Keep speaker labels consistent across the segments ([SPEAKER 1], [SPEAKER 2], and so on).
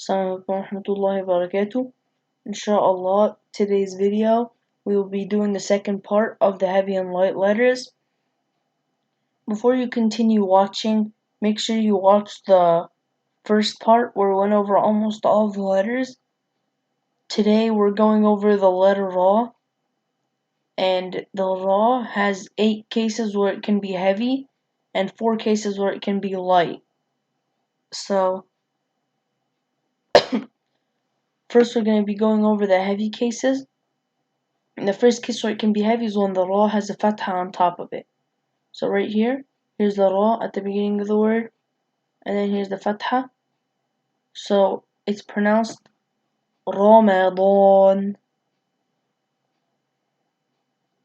[SPEAKER 1] Assalamu alaikum warahmatullahi wabarakatuh. Inshallah, today's video we will be doing the second part of the heavy and light letters. Before you continue watching, make sure you watch the first part where we went over almost all of the letters. Today we're going over the letter Ra, and the Ra has 8 cases where it can be heavy and 4 cases where it can be light. So first we're going to be going over the heavy cases. And the first case where it can be heavy is when the Ra has a fatha on top of it. So right here, here's the Ra at the beginning of the word, and then here's the fatha. So it's pronounced Ramadan.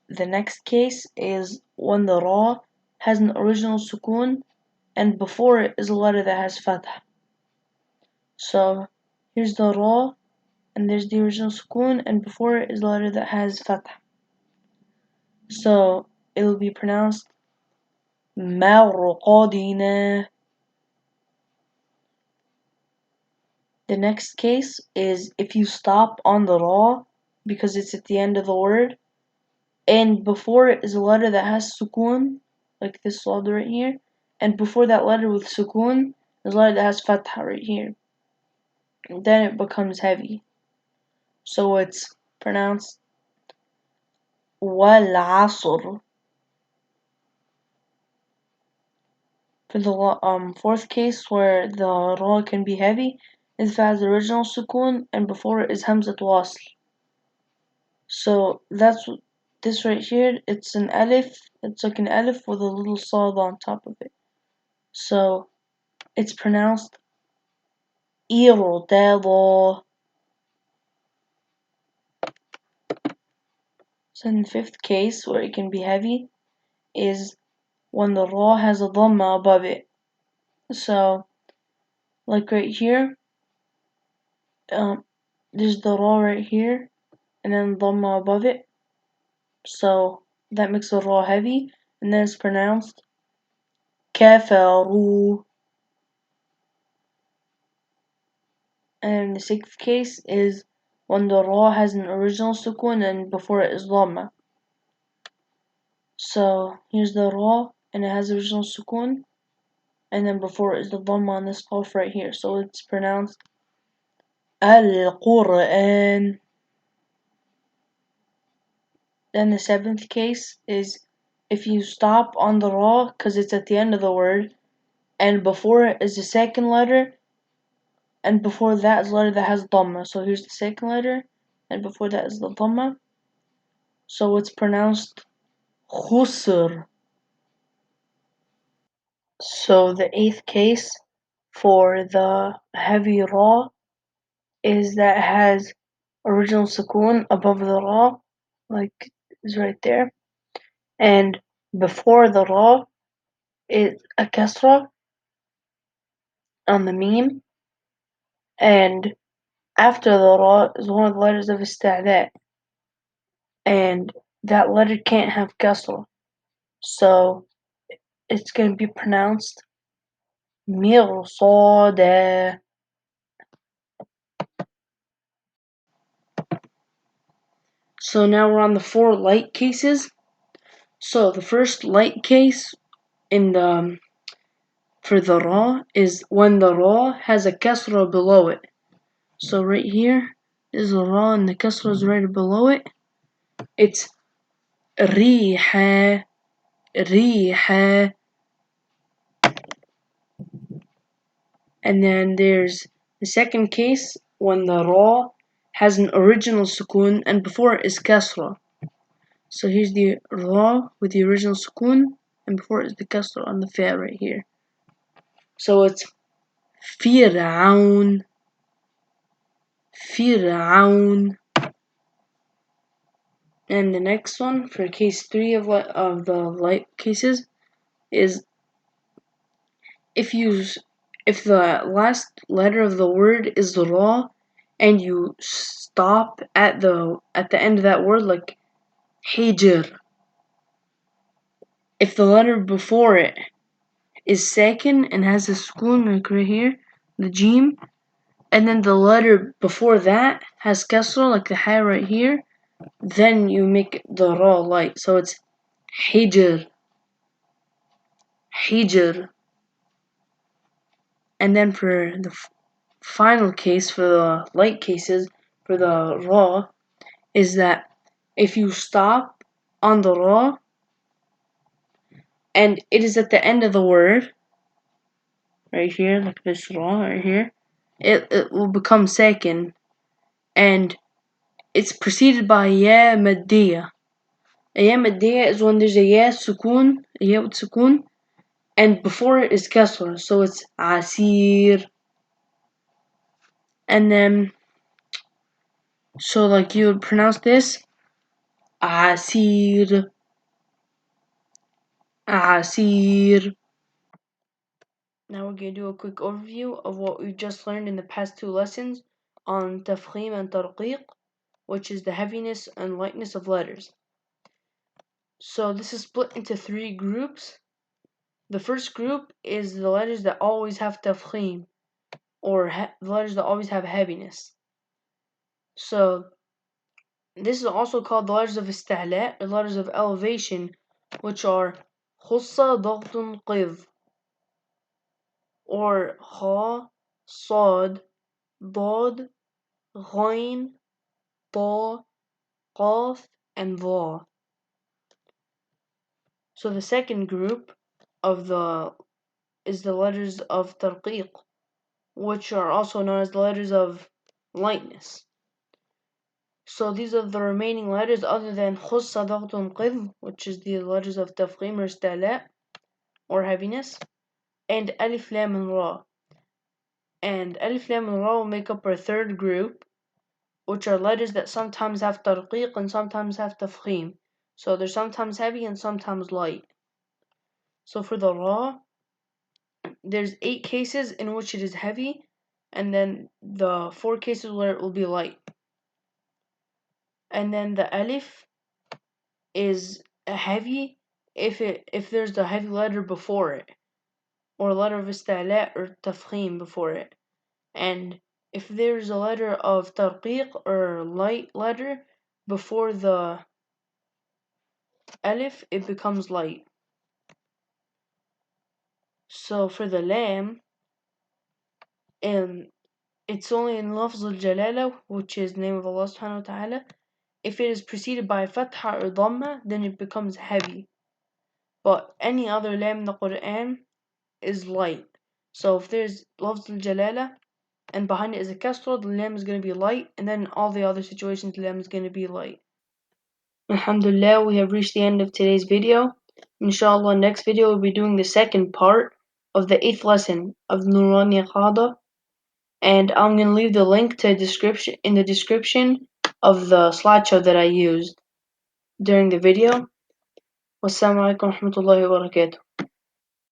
[SPEAKER 1] The next case is when the Ra has an original sukoon, and before it is a letter that has fatha. So here's the Ra, and there's the original sukoon, and before it is a letter that has fatha. So it'll be pronounced Marqadina. The next case is if you stop on the Ra because it's at the end of the word, and before it is a letter that has sukoon, like this letter right here, and before that letter with sukoon is a letter that has fatha right here. And then it becomes heavy. So it's pronounced wal asr. For the fourth case where the Ra can be heavy is if it has the original sukoon and before it is hamzat wasl. So that's this right here. It's an alif. It's like an alif with a little sad on top of it. So it's pronounced irdada. So in the fifth case where it can be heavy is when the Ra has a dhamma above it. So like right here, there's the Ra right here and then dhamma above it. So that makes the Ra heavy, and then it's pronounced kafaru. And the sixth case is when the Ra has an original sukoon and before it is Dhamma. So here's the Ra and it has original sukoon, and then before it is the Dhamma on this Qaf right here. So it's pronounced Al-Qur'an. Then the seventh case is if you stop on the Ra because it's at the end of the word, and before it is the second letter, and before that is a letter that has Dhamma. So here's the second letter, and before that is the Dhamma. So it's pronounced Khusr. So the eighth case for the heavy Ra is that it has original sukoon above the Ra, like is right there. And before the Ra is a Kasra on the Meme. And after the Ra is one of the letters of Ista'la. And that letter can't have Kasra. So it's going to be pronounced Mirsada. So now we're on the 4 light cases. So the first light case in the for the Ra is when the Ra has a Kasra below it. So right here is the Ra and the Kasra is right below it. It's Riha, Riha. And then there's the second case when the Ra has an original sukoon and before it is Kasra. So here's the Ra with the original sukoon and before it is the Kasra on the Fa right here. So it's Fir'aun, Fir'aun. And the next one for case 3 of the light cases is if the last letter of the word is the Ra and you stop at the end of that word, like Hijr. If the letter before it is second and has a sukoon like right here, the Jim, and then the letter before that has kasra, like the ha right here, then you make the ra light. So it's hijr, hijr. And then for the final case, for the light cases, for the ra, is that if you stop on the ra and it is at the end of the word, right here, like this ra right here, it will become sakin, and it's preceded by ya maddiya. A ya maddiya is when there's a ya sukun, a ya with sukun, and before it is kasra, so it's asir. And then, so like you would pronounce this asir, asir. Now we're going to do a quick overview of what we've just learned in the past two lessons on Tafkheem and Tarqeeq, which is the heaviness and lightness of letters. So this is split into three groups. The first group is the letters that always have Tafkheem, or the letters that always have heaviness. So this is also called the letters of istihla, or letters of elevation, which are khussa, daghtun, qidh, or ha, sad, dad, ghain, ta, qaf, and dha. So the second group is the letters of tarqiq, which are also known as the letters of lightness. So these are the remaining letters other than khussa, daghtun, qidh, which is the letters of tafkhim or istala, or heaviness, and alif, lam, and ra. And alif, lam, and ra will make up our third group, which are letters that sometimes have tarqiq and sometimes have tafkhim. So they're sometimes heavy and sometimes light. So for the ra, there's 8 cases in which it is heavy, and then the 4 cases where it will be light. And then the alif is heavy if there's the heavy letter before it, or a letter of istila or tafkhim before it. And if there's a letter of tarqiq or light letter before the alif, it becomes light. So for the lam, it's only in lafz al-jalala, which is the name of Allah subhanahu wa ta'ala. If it is preceded by fatha or dhamma, then it becomes heavy. But any other lam in the Quran is light. So if there's lafz al-jalala and behind it is a kasra, the lam is going to be light, and then in all the other situations, the lam is going to be light. Alhamdulillah, we have reached the end of today's video. Inshallah, next video we'll be doing the second part of the 8th lesson of Nurani Qada, and I'm going to leave the link to in the description of the slideshow that I used during the video. Wassalamu alaikum warahmatullahi wabarakatuh.